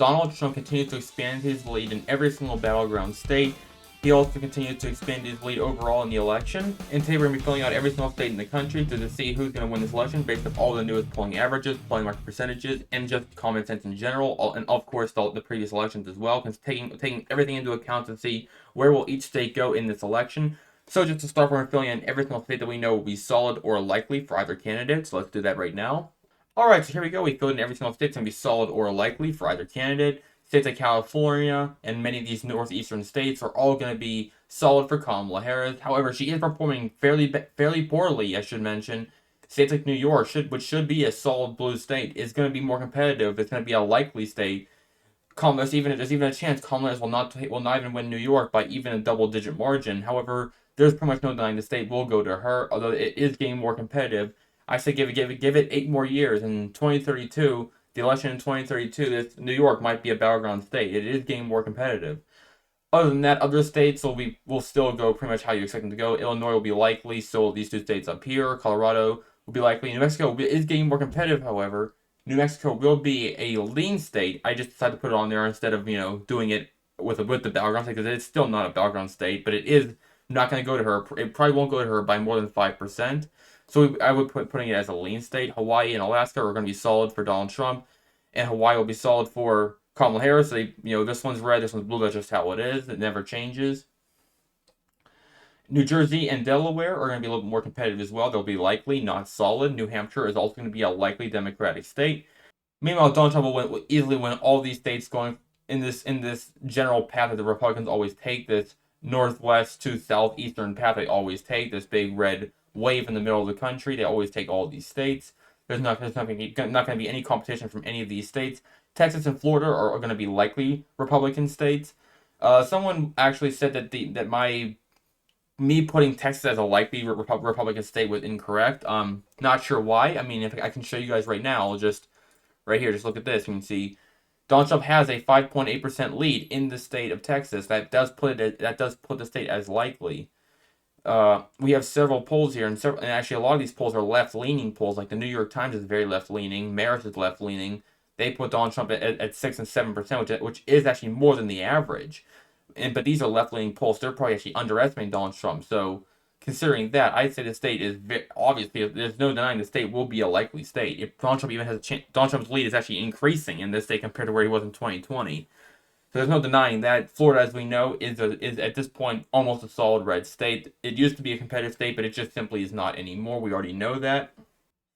Donald Trump continues to expand his lead in every single battleground state. He also continues to expand his lead overall in the election. And today we're going to be filling out every single state in the country to see who's going to win this election based on all the newest polling averages, polling market percentages, and just common sense in general. And of course the previous elections as well, because taking everything into account to see where will each state go in this election. So just to start, we're filling in every single state that we know will be solid or likely for either candidate. So let's do that right now. Alright, so here we go. We filled in every single state that's going to be solid or likely for either candidate. States like California and many of these northeastern states are all going to be solid for Kamala Harris. However, she is performing fairly poorly, I should mention. States like New York, which should be a solid blue state, is going to be more competitive. It's going to be a likely state. There's even a chance Kamala Harris will not even win New York by even a double-digit margin. However, there's pretty much no denying the state will go to her, although it is getting more competitive. I say give it 8 more years. In 2032, the election in 2032, New York might be a battleground state. It is getting more competitive. Other than that, other states will still go pretty much how you expect them to go. Illinois will be likely, so will these 2 states up here. Colorado will be likely. New Mexico is getting more competitive, however. New Mexico will be a lean state. I just decided to put it on there instead of, doing it with the battleground state, because it's still not a battleground state, but it is not going to go to her. It probably won't go to her by more than 5%. So I would putting it as a lean state. Hawaii and Alaska are going to be solid for Donald Trump, and Hawaii will be solid for Kamala Harris. This one's red, this one's blue. That's just how it is. It never changes. New Jersey and Delaware are going to be a little bit more competitive as well. They'll be likely, not solid. New Hampshire is also going to be a likely Democratic state. Meanwhile, Donald Trump will easily win all these states going in this general path that the Republicans always take, this northwest to southeastern path they always take, this big red wave in the middle of the country. They always take all these states. There's not going to be any competition from any of these states. Texas and Florida are going to be likely Republican states. Someone actually said that me putting Texas as a likely Republican state was incorrect. Not sure why. I mean, if I can show you guys right now, just right here, just look at this. You can see Donald Trump has a 5.8% lead in the state of Texas. That does put the state as likely. We have several polls here, and actually a lot of these polls are left-leaning polls. Like the New York Times is very left-leaning. Marist is left-leaning. They put Donald Trump at 6 and 7%, which is actually more than the average. But these are left-leaning polls. They're probably actually underestimating Donald Trump. So considering that, I'd say the state is obviously, there's no denying the state will be a likely state. If Donald Trump even has a chance, Donald Trump's lead is actually increasing in this state compared to where he was in 2020. So there's no denying that. Florida, as we know, is at this point almost a solid red state. It used to be a competitive state, but it just simply is not anymore. We already know that.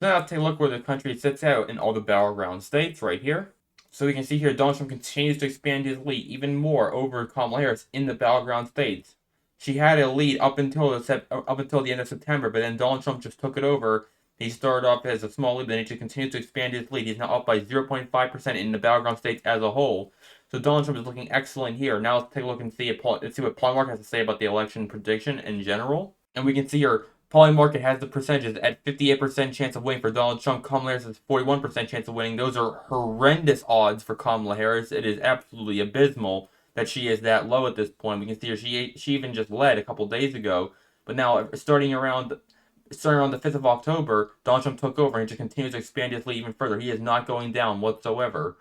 Now let's take a look where the country sits out in all the battleground states right here. So we can see here Donald Trump continues to expand his lead even more over Kamala Harris in the battleground states. She had a lead up until the end of September, but then Donald Trump just took it over. He started off as a small lead, but then he just continues to expand his lead. He's now up by 0.5% in the battleground states as a whole. So Donald Trump is looking excellent here. Now let's take a look and see what Pollmarket has to say about the election prediction in general. And we can see here, Pollmarket has the percentages at 58% chance of winning for Donald Trump. Kamala Harris has 41% chance of winning. Those are horrendous odds for Kamala Harris. It is absolutely abysmal that she is that low at this point. We can see here she even just led a couple days ago. But now, starting around the 5th of October, Donald Trump took over and just continues to expand his lead even further. He is not going down whatsoever.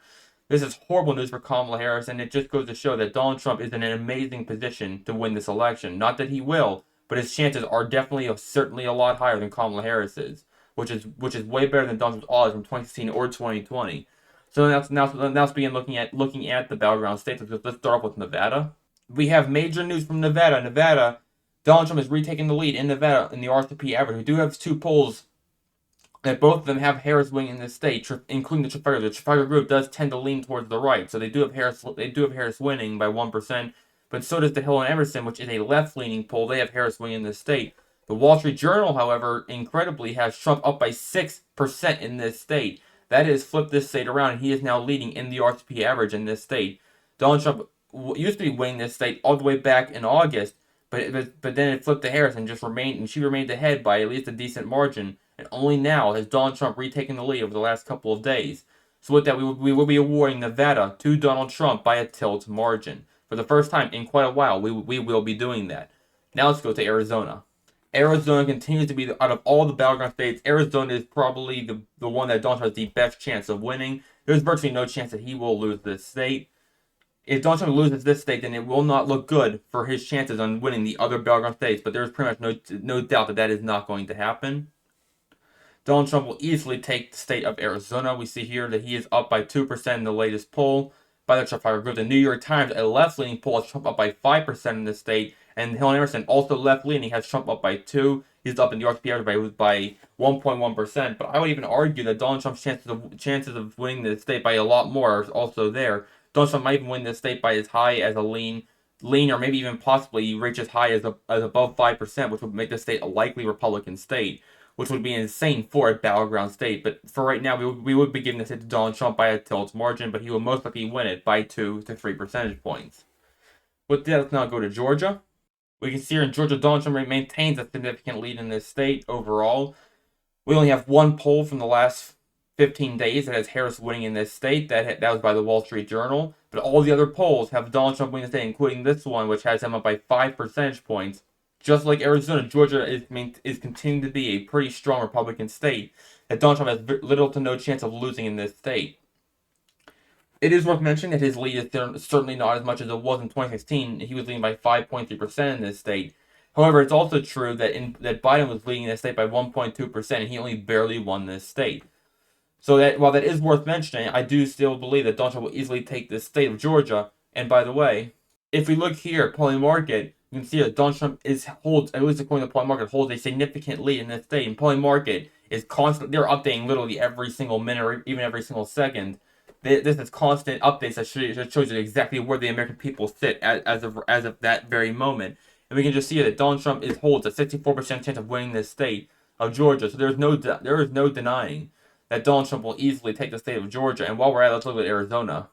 This is horrible news for Kamala Harris, and it just goes to show that Donald Trump is in an amazing position to win this election. Not that he will, but his chances are certainly a lot higher than Kamala Harris's, which is way better than Donald Trump's odds from 2016 or 2020. So now let's begin looking at the battleground states. Let's start off with Nevada. We have major news from Nevada. Nevada, Donald Trump is retaking the lead in Nevada in the RCP average. We do have 2 polls that both of them have Harris winning in this state, including the Trafalgar. The Trafalgar group does tend to lean towards the right, so they do have Harris winning by 1%. But so does the Hill and Emerson, which is a left-leaning poll. They have Harris winning in this state. The Wall Street Journal, however, incredibly has Trump up by 6% in this state. That has flipped this state around, and he is now leading in the RCP average in this state. Donald Trump used to be winning this state all the way back in August, but then it flipped to Harris and she remained ahead by at least a decent margin. And only now has Donald Trump retaken the lead over the last couple of days. So with that, we will be awarding Nevada to Donald Trump by a tilt margin. For the first time in quite a while, we will be doing that. Now let's go to Arizona. Arizona continues to be, out of all the battleground states, Arizona is probably the one that Donald Trump has the best chance of winning. There's virtually no chance that he will lose this state. If Donald Trump loses this state, then it will not look good for his chances on winning the other battleground states. But there's pretty much no doubt that is not going to happen. Donald Trump will easily take the state of Arizona. We see here that he is up by 2% in the latest poll by the Trump Group. The New York Times, a left-leaning poll, has Trump up by 5% in the state, and Hillary Emerson, also left-leaning, has Trump up by 2. He's up in New York by 1.1%. But I would even argue that Donald Trump's chances of winning the state by a lot more are also there. Donald Trump might even win this state by as high as a lean, or maybe even possibly reach as high as above 5%, which would make the state a likely Republican state, which would be insane for a battleground state. But for right now, we would be giving this to Donald Trump by a tilt margin, but he will most likely win it by 2 to 3 percentage points. With that, let's now go to Georgia. We can see here in Georgia, Donald Trump maintains a significant lead in this state overall. We only have one poll from the last 15 days that has Harris winning in this state. That was by the Wall Street Journal. But all the other polls have Donald Trump winning the state, including this one, which has him up by 5 percentage points. Just like Arizona, Georgia is continuing to be a pretty strong Republican state that Donald Trump has little to no chance of losing in this state. It is worth mentioning that his lead is certainly not as much as it was in 2016. He was leading by 5.3% in this state. However, it's also true that Biden was leading this state by 1.2%, and he only barely won this state. So that while that is worth mentioning, I do still believe that Donald Trump will easily take the state of Georgia. And by the way, if we look here at polling market, you can see that Donald Trump holds, at least according to polling market, holds a significant lead in this state. And polling market is constant; they're updating literally every single minute or even every single second. This is constant updates that shows you exactly where the American people sit as of that very moment. And we can just see that Donald Trump holds a 64% chance of winning this state of Georgia. So there is no denying that Donald Trump will easily take the state of Georgia. And while we're at it, let's look at Arizona.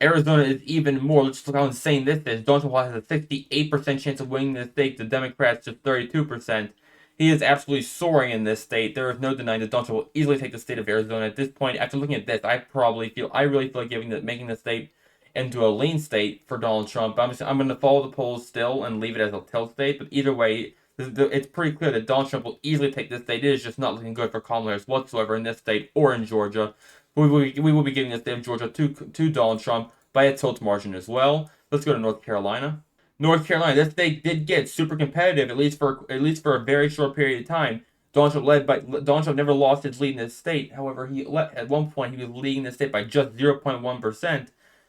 Arizona is even more. Let's look how insane this is. Donald Trump has a 68% chance of winning this state. The Democrats just 32%. He is absolutely soaring in this state. There is no denying that Donald Trump will easily take the state of Arizona. At this point, after looking at this, I really feel like making the state into a lean state for Donald Trump. I'm going to follow the polls still and leave it as a tilt state. But either way, it's pretty clear that Donald Trump will easily take this state. It is just not looking good for Kamala Harris whatsoever in this state or in Georgia. We will be giving the state of Georgia to Donald Trump by a tilt margin as well. Let's go to North Carolina. North Carolina, this state did get super competitive, at least for a very short period of time. Donald Trump never lost his lead in this state. However, at one point he was leading the state by just 0.1%.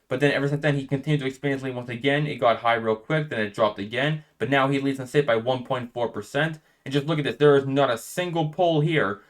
But then ever since then, he continued to expand his lead once again. It got high real quick, then it dropped again. But now he leads the state by 1.4%. And just look at this. There is not a single poll here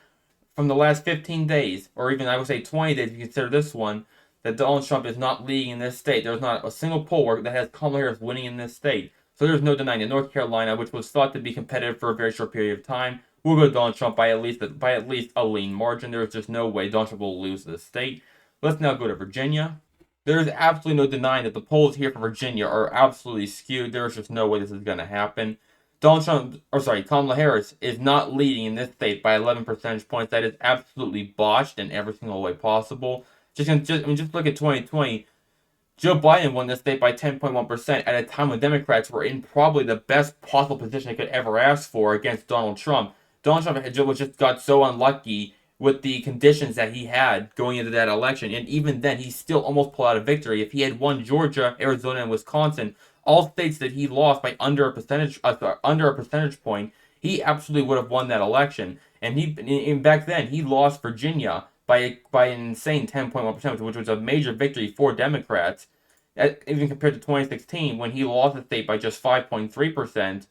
from the last 15 days, or even I would say 20 days if you consider this one, that Donald Trump is not leading in this state. There's not a single poll that has Kamala Harris winning in this state. So there's no denying that North Carolina, which was thought to be competitive for a very short period of time, will go Donald Trump by at least a lean margin. There's just no way Donald Trump will lose this state. Let's now go to Virginia. There's absolutely no denying that the polls here for Virginia are absolutely skewed. There's just no way this is going to happen. Kamala Harris is not leading in this state by 11 percentage points. That is absolutely botched in every single way possible. Just look at 2020. Joe Biden won this state by 10.1% at a time when Democrats were in probably the best possible position they could ever ask for against Donald Trump. Donald Trump just got so unlucky with the conditions that he had going into that election, and even then, he still almost pulled out a victory. If he had won Georgia, Arizona, and Wisconsin, all states that he lost by under a percentage point, he absolutely would have won that election. And back then, he lost Virginia by an insane 10.1%, which was a major victory for Democrats, even compared to 2016 when he lost the state by just 5.3%.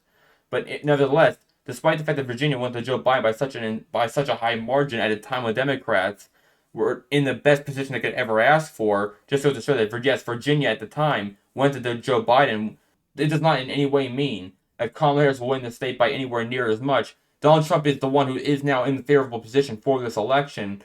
But nevertheless, despite the fact that Virginia went to Joe Biden by such a high margin at a time when Democrats were in the best position they could ever ask for, just goes to show that Virginia at the time went to Joe Biden. It does not in any way mean that Kamala Harris will win the state by anywhere near as much. Donald Trump is the one who is now in the favorable position for this election,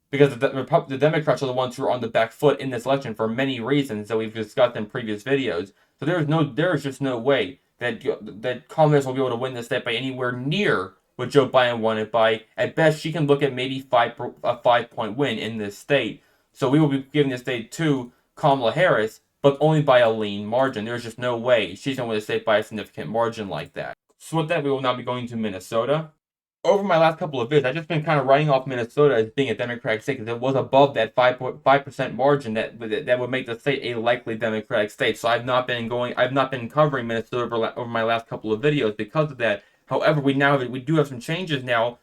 because the Democrats are the ones who are on the back foot in this election for many reasons that we've discussed in previous videos. So there is just no way that Kamala Harris will be able to win this state by anywhere near what Joe Biden won it by. At best, she can look at maybe a 5-point win in this state. So we will be giving this state to Kamala Harris, but only by a lean margin. There's just no way she's going to win the state by a significant margin like that. So with that, we will now be going to Minnesota. Over my last couple of vids, I've just been kind of writing off Minnesota as being a Democratic state because it was above that 5.5% margin that would make the state a likely Democratic state. So I've not been covering Minnesota over my last couple of videos because of that. However, we do have some changes now.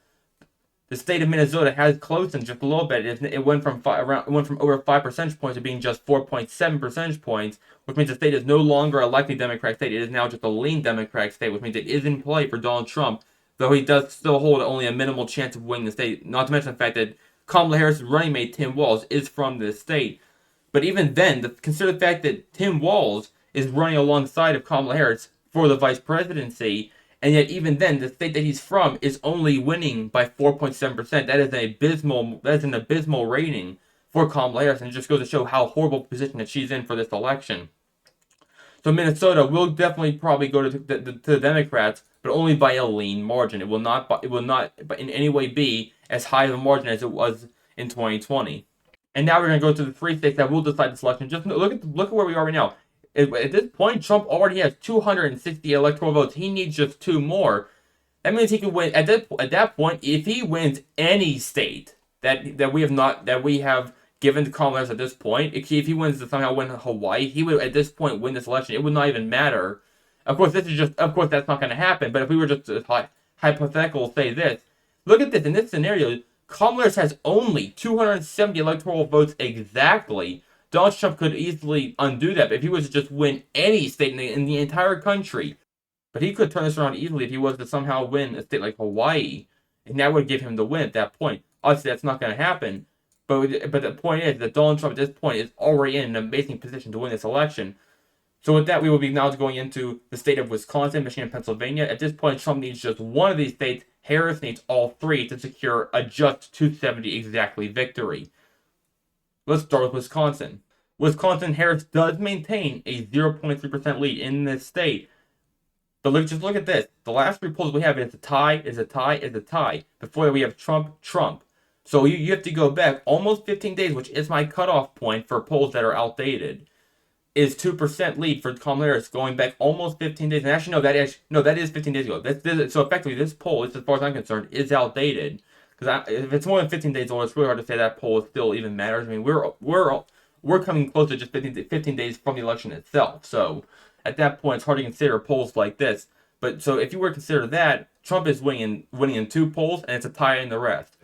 The state of Minnesota has closed in just a little bit. It went from over 5 percentage points to being just 4.7 percentage points, which means the state is no longer a likely Democratic state. It is now just a lean Democratic state, which means it is in play for Donald Trump, though he does still hold only a minimal chance of winning the state. Not to mention the fact that Kamala Harris' running mate Tim Walz is from this state. But even then, consider the fact that Tim Walz is running alongside of Kamala Harris for the vice presidency, and yet even then, the state that he's from is only winning by 4.7%. That is an abysmal rating for Kamala Harris, and it just goes to show how horrible position that she's in for this election. So Minnesota will definitely probably go to the Democrats, but only by a lean margin. It will not in any way be as high of a margin as it was in 2020. And now we're going to go to the 3 states that will decide this election. Just look at where we are right now. At this point, Trump already has 260 electoral votes. He needs just 2 more. That means he could win at that point. If he wins any state that we have given to Kamala Harris at this point, if he wins to somehow win Hawaii, he would at this point win this election. It would not even matter. Of course, that's not going to happen. But if we were just hypothetical, say this, look at this in this scenario. Kamala Harris has only 270 electoral votes exactly. Donald Trump could easily undo that if he was to just win any state in the entire country. But he could turn this around easily if he was to somehow win a state like Hawaii, and that would give him the win at that point. Obviously, that's not going to happen. But the point is that Donald Trump at this point is already in an amazing position to win this election. So with that, we will be now going into the state of Wisconsin, Michigan, and Pennsylvania. At this point, Trump needs just one of these states. Harris needs all 3 to secure a just 270 exactly victory. Let's start with Wisconsin. Wisconsin, Harris does maintain a 0.3% lead in this state. But just look at this. The last 3 polls we have is a tie, is a tie, is a tie. Before that, we have Trump, Trump. So you have to go back almost 15 days, which is my cutoff point for polls that are outdated. Is 2% lead for Kamala Harris going back almost 15 days. And actually, that is 15 days ago. So effectively, this poll, as far as I'm concerned, is outdated. Because if it's more than 15 days old, it's really hard to say that poll still even matters. I mean, we're coming close to just 15 days from the election itself. So at that point, it's hard to consider polls like this. But so if you were to consider that, Trump is winning in 2 polls, and it's a tie in the rest.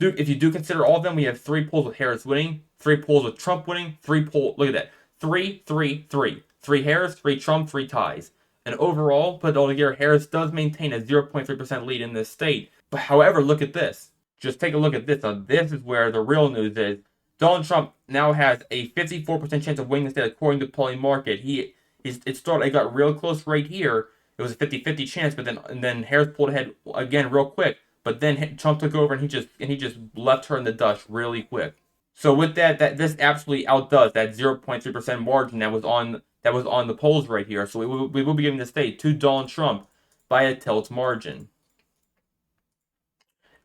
If you do consider all of them, we have 3 polls with Harris winning, 3 polls with Trump winning, 3 polls. Look at that. 3, 3, 3. 3 Harris, 3 Trump, 3 ties. And overall, put it all together, Harris does maintain a 0.3% lead in this state. But however, look at this. Just take a look at this. Now, this is where the real news is. Donald Trump now has a 54% chance of winning the state according to Polling Market. It got real close right here. It was a 50-50 chance, but then Harris pulled ahead again real quick. But then Trump took over and he just left her in the dust really quick. So with that this absolutely outdoes that 0.3% margin that was on the polls right here. So we will be giving the state to Donald Trump by a tilt margin.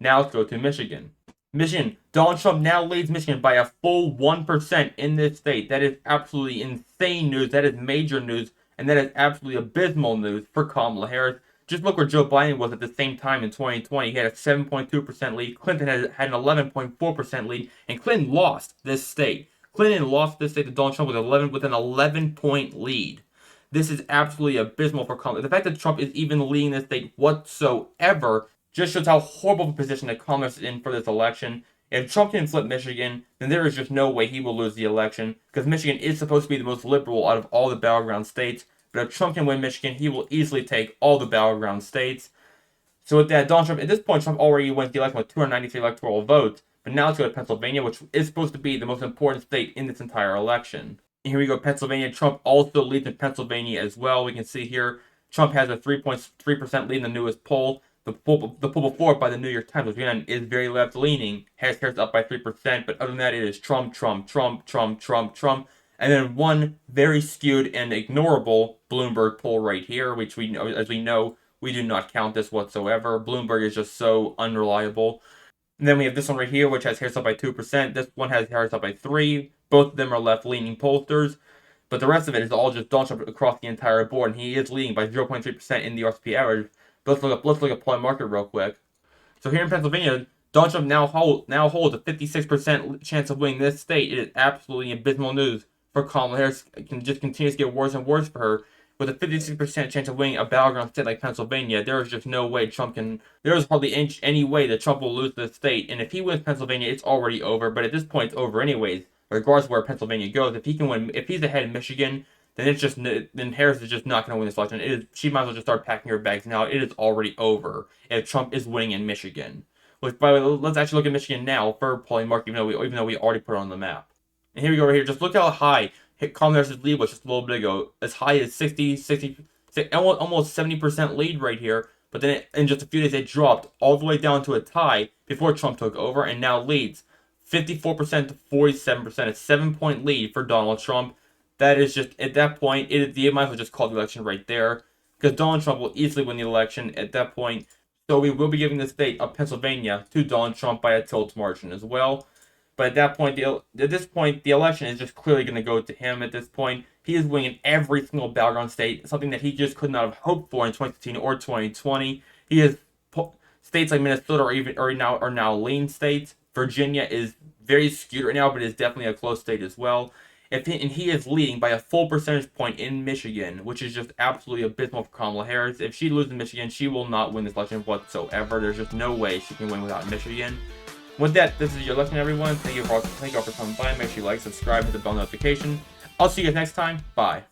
Now let's go to Michigan. Michigan, Donald Trump now leads Michigan by a full 1% in this state. That is absolutely insane news. That is major news, and that is absolutely abysmal news for Kamala Harris. Just look where Joe Biden was at the same time in 2020. He had a 7.2% lead. Clinton had an 11.4% lead, and Clinton lost this state. Clinton lost this state to Donald Trump with an 11-point lead. This is absolutely abysmal for Kamala. The fact that Trump is even leading this state whatsoever just shows how horrible of a position that Kamala is in for this election. If Trump can flip Michigan, then there is just no way he will lose the election, because Michigan is supposed to be the most liberal out of all the battleground states. But if Trump can win Michigan, he will easily take all the battleground states. So with that, Donald Trump, at this point, Trump already wins the election with 293 electoral votes. But now let's go to Pennsylvania, which is supposed to be the most important state in this entire election. And here we go, Pennsylvania. Trump also leads in Pennsylvania as well. We can see here, Trump has a 3.3% lead in the newest poll. The poll before by the New York Times, which again is very left-leaning. Harris up by 3%, but other than that, it is Trump, Trump, Trump, Trump, Trump, Trump. And then one very skewed and ignorable Bloomberg poll right here, which we know, as we know, we do not count this whatsoever. Bloomberg is just so unreliable. And then we have this one right here, which has Harris up by 2%. This one has Harris up by 3%. Both of them are left-leaning pollsters. But the rest of it is all just Donald Trump across the entire board. And he is leading by 0.3% in the RSP average. But let's look up play market real quick. So here in Pennsylvania, Donald Trump now holds a 56% chance of winning this state. It is absolutely abysmal news for Kamala Harris. It can just continue to get worse and worse for her. With a 56% chance of winning a battleground state like Pennsylvania, there is just no way Trump can. There is hardly any way that Trump will lose this state. And if he wins Pennsylvania, it's already over. But at this point, it's over anyways, regardless of where Pennsylvania goes. If he can win, if he's ahead in Michigan, then Harris is just not going to win this election. She might as well just start packing her bags now. It is already over if Trump is winning in Michigan. Which, by the way, let's actually look at Michigan now for polling market, even though we already put it on the map. And here we go right here. Just look how high Kamala Harris's lead was just a little bit ago. As high as 60, almost 70% lead right here. But then in just a few days, it dropped all the way down to a tie before Trump took over and now leads 54% to 47%. A 7-point lead for Donald Trump. That is just, at that point, you might as well just call the election right there. Because Donald Trump will easily win the election at that point. So we will be giving the state of Pennsylvania to Donald Trump by a tilt margin as well. But at this point, the election is just clearly going to go to him at this point. He is winning every single battleground state, something that he just could not have hoped for in 2015 or 2020. He has states like Minnesota are now lean states. Virginia is very skewed right now, but is definitely a close state as well. And he is leading by a full percentage point in Michigan, which is just absolutely abysmal for Kamala Harris. If she loses Michigan, she will not win this election whatsoever. There's just no way she can win without Michigan. With that, this is your election, everyone. Thank you all for coming by. Make sure you like, subscribe, hit the bell notification. I'll see you guys next time. Bye.